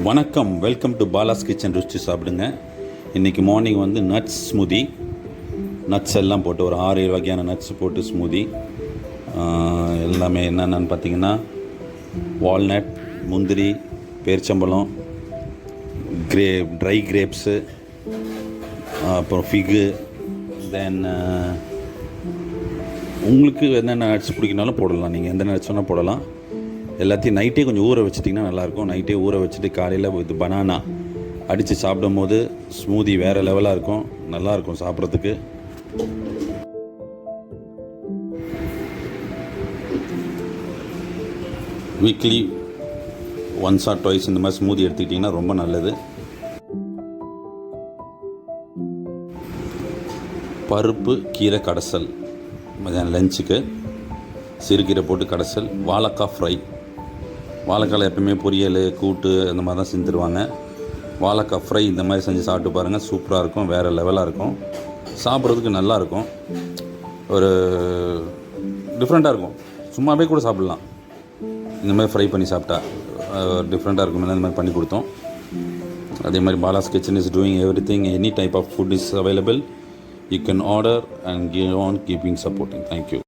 வணக்கம், welcome to Bala's kitchen. ருச்சி சாப்பிடுங்க. இன்றைக்கி மார்னிங் வந்து நட்ஸ் ஸ்மூதி, நட்ஸ் எல்லாம் போட்டு ஒரு 6-7 வகையான நட்ஸ் போட்டு ஸ்மூதி. எல்லாமே என்னென்னு பார்த்தீங்கன்னா வால்நட், முந்திரி, பேரிச்சம்பழம், ட்ரை கிரேப்ஸு, அப்புறம் ஃபிகு, தென் உங்களுக்கு என்னென்ன நட்ஸ் பிடிக்கினாலும் போடலாம். நீங்கள் எந்த நட்ஸ் வேணால் போடலாம். எல்லாத்தையும் நைட்டே கொஞ்சம் ஊற வச்சிட்டிங்கன்னா நல்லாயிருக்கும். நைட்டே ஊற வச்சுட்டு காலையில் இது பனானா அடித்து சாப்பிடும் போது ஸ்மூதி வேறு லெவலாக இருக்கும், நல்லாயிருக்கும் சாப்பிட்றதுக்கு. வீக்லி ஒன்ஸ் ஆர் ட்வைஸ் இந்த மாதிரி ஸ்மூதி எடுத்துக்கிட்டிங்கன்னா ரொம்ப நல்லது. பருப்பு கீரை கடைசல் மதியானம் லஞ்சுக்கு, சிறுகீரை போட்டு கடைசல், வாழைக்காய் ஃப்ரை. வாழைக்காய் எப்பவுமே பொரியல், கூட்டு அந்த மாதிரி தான் செஞ்சுருவாங்க. வாழைக்காய் ஃப்ரை இந்த மாதிரி செஞ்சு சாப்பிட்டு பாருங்கள், சூப்பராக இருக்கும், வேறு லெவலாக இருக்கும், சாப்பிட்றதுக்கு நல்லாயிருக்கும், ஒரு டிஃப்ரெண்ட்டாக இருக்கும். சும்மாவே கூட சாப்பிட்லாம். இந்த மாதிரி ஃப்ரை பண்ணி சாப்பிட்டா டிஃப்ரெண்ட்டாக இருக்கும். இந்த மாதிரி பண்ணி கொடுத்தோம். அதே மாதிரி Bala's kitchen is doing everything. Any type of food is available. You can order and give on keeping supporting. Thank you.